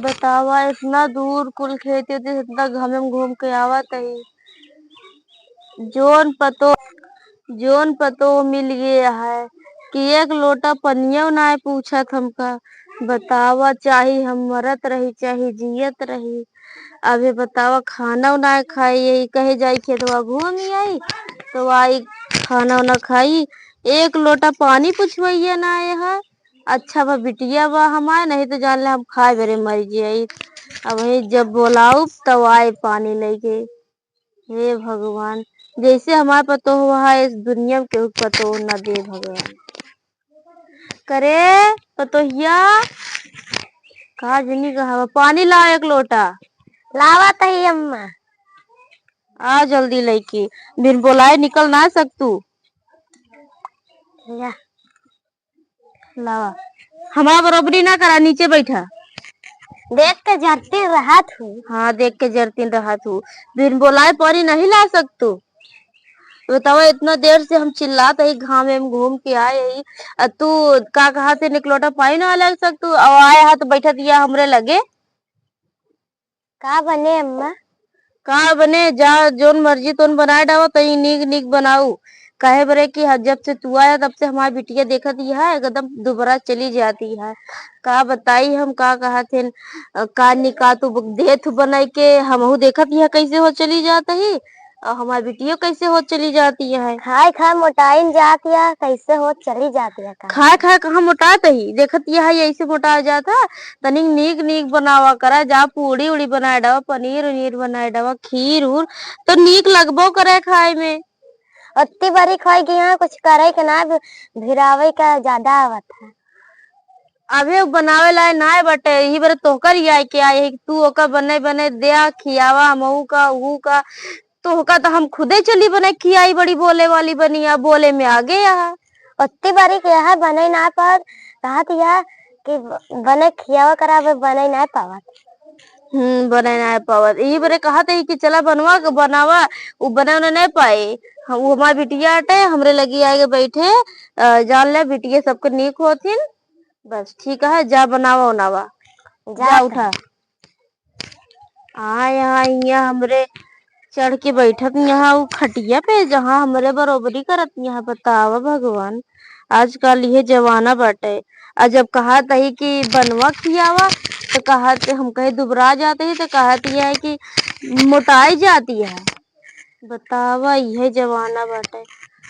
बतावा इतना दूर कुल खेती होती इतना घूम घूम के आवत है। जोन पतो जोन पतो मिल गया है कि एक लोटा पनिया ना पूछत हमका। बतावा चाहे हम मरत रही चाहे जियत रही। अभी बतावा खाना ना खाई यही कहे जाई खेतवा घूम आई तो आई खाना ना खाई। एक लोटा पानी पूछवैया ना आए है। अच्छा बा बिटिया बा हमारे नहीं तो जान ले हम खाए बेरे मर जाई। अब वही जब बोलाऊ तब आए पानी लेके। हे भगवान जैसे हमारे पतो हुआ है इस दुनिया में केहू पतो न दे भगवान। करे पतोहिया कहा जनी कहा पानी लाओ एक लोटा। लावत है अम्मा। आ जल्दी लेके बिन बोलाए निकल ना सकतू। लावा हमारा बरोबरी ना करा नीचे बैठा। देख के जरती रहा तू। हाँ देख के जरती रहा तू बिन बोलाए पानी नहीं ला सकतू। बताओ इतना देर से हम चिल्लात है घाम में घूम के आए ही तू का कहा थे निकलोटा पानी ना लग सकतू और आए हाथ बैठा दिया हमरे लगे। का बने अम्मा? का बने जा जोन मर्जी तोन बनाए डावा तई नीक नीक बनाऊ। कहे बरे कि जब से तू आया तब से हमारी बिटिया देखत ही है एकदम दोबारा चली जाती है। का बताई हम का कहा थे का निका तू देथ बनाई के हमहू देखत ही है कैसे हो चली जाता ही और हमारी बिटिया कैसे हो चली जाती है। खाए खाए मोटाइन जाती है कैसे हो चली जाती है। खाए खाए कहाँ मोटात ही देखत है ऐसे मोटा जाता। तनिक नीक नीक बनावा करा जा पूड़ी उड़ी बनाए डावा पनीर उनीर बनाए डावा खीर उर तो नीक लगबो करे खाए में। अत्ती बारी खाई की यहाँ कुछ करे के ना भिरावे का ज्यादा आवत है। अबे बनावे लाए ना बटे यही बार तोहकर ही आए के आए तू ओकर बने बने दे खियावा हमहू का उहू का तोहका तो हम खुदे चली बने खियाई बड़ी बोले वाली बनी है बोले में आगे यहाँ। अत्ती बारी के यहाँ बने ना पावत कहा यह कि बने खियावा करा बने ना पावत। बने ना पावत यही बारे कहा था कि चला बनवा बनावा वो बने उन्हें नहीं पाए। वो हमारी बिटिया हटे हमरे लगी आगे बैठे जान ले बिटिया सबके नीक होथिन बस ठीक है जा बनावा उनावा जा उठा। यहाँ हमरे चढ़ के बैठत यहाँ वो खटिया पे जहाँ हमरे बरोबरी करत यहाँ बतावा भगवान। आजकल ये जमाना बाटे और जब कहा तही कि बनवा खियावा तो कहा हम कहे दुबरा जाते ही तो कहती है कि मोटाई जाती है। बतावा यह जमाना बाटे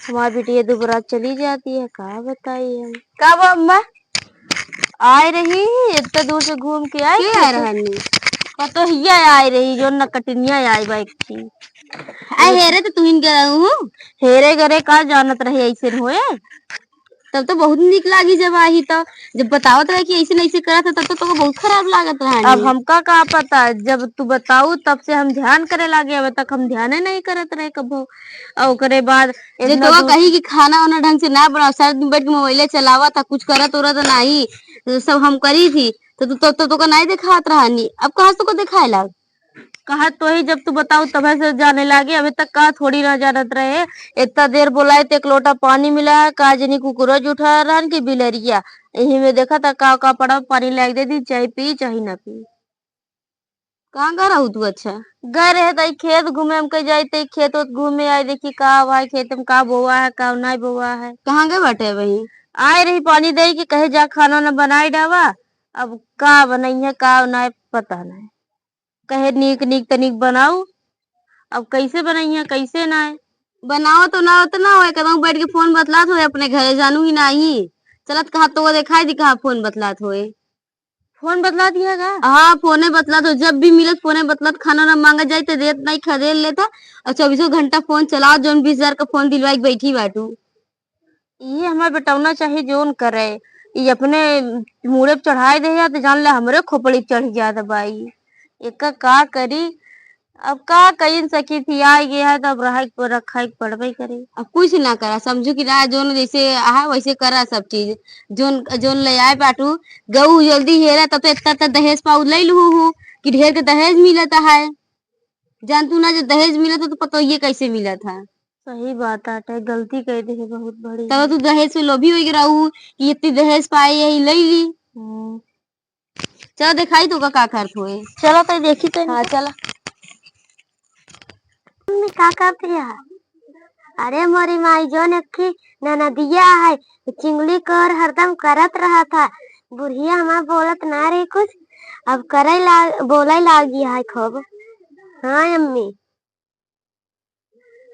हमारी बिटिया दुबरा चली जाती है का बताई हम। कब अम्मा आए रही इतना दूर से घूम के आई रहनी तो हिया आई रही जो नकटनिया आई बाइक थी। हेरे तो तुहिन गए हेरे गरे का जानत रहे ऐसे होए तब तो बहुत निक लागी जब आई तो जब बतावत रहे कि ऐसे ऐसे करा था तब तो बहुत खराब लागत रहा। अब हमका का पता जब तू बताऊ तब से हम ध्यान करे लागे अब तक हम ध्यान नहीं करत रहे कबो। और करे बाद तो कही कि खाना वाना ढंग से ना बनाओ सारा दिन बैठ के मोबाइल चलावा था कुछ करत उरत नहीं तो सब हम करी थी तो का नहीं दिखात रहा नहीं अब कहाँ से को दिखाए लाग। कहा तो ही जब तू बताऊ तब से जाने लगे अभी तक कहा थोड़ी ना जानत रहे। इतना देर बोलाए तो एक लोटा पानी मिला है का जनी कुकुरज उठा रहा की बिलरिया यही में देखा था का पड़ा पानी लाग दे दी चाहे पी चाहे ना पी। कहाँ गा रहा तू? अच्छा गए रहे तो खेत घूमे हम कहीं जाते खेत घूमे आए देखी का भाई खेत में का बोआ है का नहीं बोआ है। कहाँ गए बटे वही आए रही पानी दे के कहे जा खाना न बनाई डावा अब का बनाई है का नहीं पता नहीं कहे नीक नीक तनिक बनाऊ अब कैसे बनाई है कैसे ना बनाओ तो ना होता ना हो कदम बैठ के फोन बतलात हो अपने घरे जानू ही नहीं चलत कहा तो दिखाई दी कहा फोन बतलात होए। फोन बतला दिया का? हाँ फोने बतलात हो जब भी मिलत फोने बतलात खाना ना मांगा जाए तो रेत नहीं खरीद लेता और 24 घंटा फोन चलाओ जो 20,000 का फोन दिलवाई बैठी बाटू। ये हमारे बेटौना चाहिए जोन करे ये अपने मुड़े पे चढ़ाई दे तो जान ले हमरे खोपड़ी चढ़ जात बाई एक का करी अब का कहीं सकी थी आ गया है तब रखा पड़बे करे। अब कुछ ना करा समझू कि ना जोन जैसे आहा वैसे करा सब चीज जोन जोन ले आए बाटू गऊ जल्दी हेरा तब तो इतना दहेज पाऊ ले लू कि ढेर के दहेज मिलता है जान तू ना जो दहेज मिला था तो पता ये कैसे मिला था। सही बात आटे, गलती कर दी है बहुत बड़ी। तब तू दहेज से लोभी हो रहू कि इतनी दहेज पाए यही ले ली। चलो दिखाई तो का करत होए। चलो तो देखी तो हाँ चला। मम्मी का करती है? अरे मोरी माई जो नखी ननदिया है चिंगली कर हरदम करत रहा था। बुढ़िया हमारा बोलत ना रही कुछ, अब करे बोले लागी है खूब। हाँ अम्मी,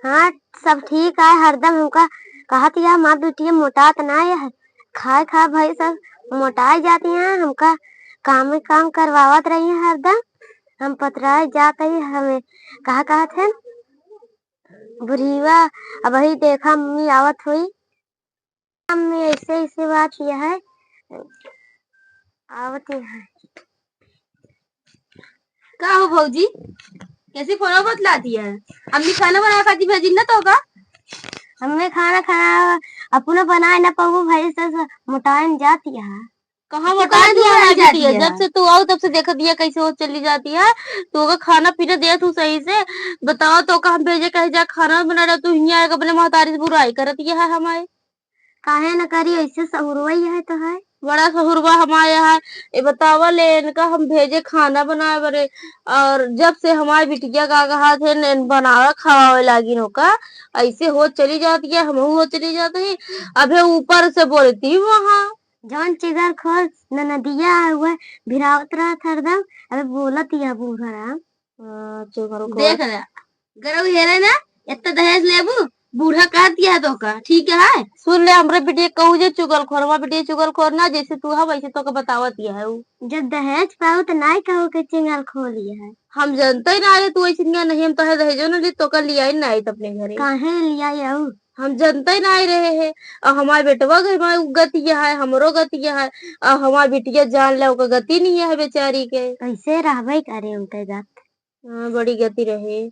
हाँ सब ठीक है। हरदम हमका कहत यह माँ बेटिया मोटात ना है, खाए खा भाई सब मोटाई जाती हैं। हमका काम में काम करवावत रही है हरदम, हम पतराए जाते ही हमें कहा कहत है बुढ़ीवा। अब वही देखा मम्मी आवत हुई, मम्मी ऐसे ऐसे बात यह है आवत है। का हो भौजी कैसी फोन बतला दिया है? अम्मी खाना बना खाती भेजी ना तो का? हमें खाना खाना अपना बनाए न पाऊ भाई से मोटाइन जाती है। कहाँ तो मोटा कहाँ दिया मोटाई है जाती बिटिया? है? जब से तू आओ तब से देखा दिया कैसे वो चली जाती है। तो का खाना पीना दिया तू सही से बताओ तो का हम भेजे कहीं जा खाना बना रहा तू यहाँ आएगा अपने महतारी से बुराई करत ये है हमारे। काहे न करी ऐसे सहुरवई है तो है। बड़ा सहुरबा हमारे यहाँ ये बतावा ले इनका हम भेजे खाना बनाए बरे। और जब से हमारी बिटिया का कहा थे बनावा खावा लागी नौका ऐसे हो चली जाती है, हम हो चली जाते हैं। अबे ऊपर से बोलती वहाँ जौन चिगर खोल ननदिया हुआ भिरावत रहा हरदम। अबे बोलत यह बूढ़ा देख रहा गरौ हेरे ना इतना दहेज लेबू बूढ़ा कह दिया है तो का ठीक है। सुन ले हमरे बिटिया कहू जे चुगल खोरवा बिटिया चुगल खोर ना जैसे तू है वैसे तो का बतावत है उ। जब दहेज पाऊ तो नहीं कहो के चिंगल खोली है। हम जानते ही ना है तू ऐसी नहीं हम तो है दहेजो ना ली तो का लिया ही नहीं अपने घरे। काहे लिया यऊ? हम जानते ही नहीं रहे हैं। और हमारे बेटवा के गति है हमरो गति है और हमारी बिटिया जान ले ओकर गति नहीं है बेचारी के। कैसे रहबे करे उनके जात। हाँ बड़ी गति रहे।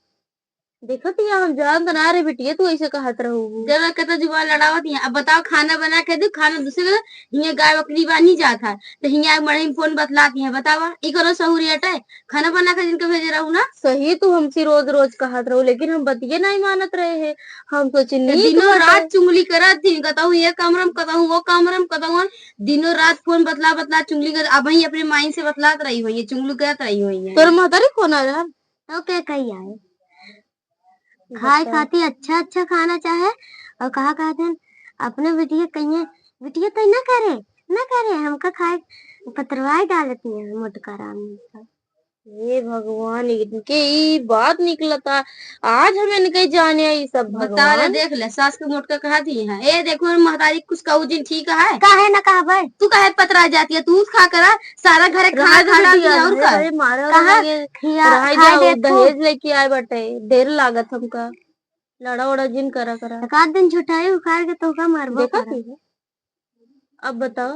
देखो तो हम जान तो ना रे बिटिया तू ऐसे कहत रहू जब कहता जुबान लड़ावत है। अब बताओ खाना बना के दू खाना दूसरे का हिया गाय बकरी बानी जाता है तो हिया मड़े फोन बतलाती है बतावा ई करो सहूरियत है खाना बना के जिनके भेजे रहू ना। सही तू हमसे रोज रोज कहत रहू लेकिन हम बतिये नहीं मानत रहे हैं। हम सोचे नहीं दिनों रात चुंगली करत थी कहता ये कमरम कहता वो कमरम कहता दिनों रात फोन बतला बतला चुंगली कर अब ही अपने माई से बतलात रही हुई है चुंगली करत रही हुई है। तोर महतारी फोन आ रहा तो क्या कही आए खाए खाती अच्छा अच्छा खाना चाहे और कहा कहते हैं अपने बिटिया कहिए बिटिया तो ना करे हमका खाए पतरवाए डालती है मोटका हे भगवान इनके ई बात निकलता आज हमें इनके जाने ये सब भगवान देख ले सास के मोटका कहा दी है ए देखो महतारी कुछ कहू दिन ठीक है काहे ना कहबे तू काहे पतरा जाती है तू खा करा सारा घरे खाना खा दिया और का कहा खाए दहेज लेके आए बटे देर लागत हमका लड़ा उड़ा जिन करा करा एक आध दिन छुटाई उखाड़ के तो का मारबो देखा अब बताओ।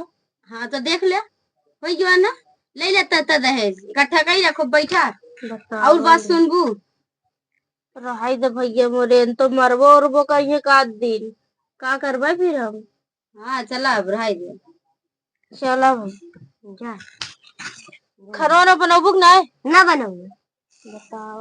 हाँ तो देख ले वही जो है ना ले लेता दहेज इकट्ठा कहीं रखो बैठा और बात सुनबू रहाई दे भैया मोरे तो मरबो उरबो कहीं का दिन का करबे फिर हम। हाँ चला अब रहाई दे चला जा खरवा ना बनोबू ना ना बनाऊंगा। बताओ।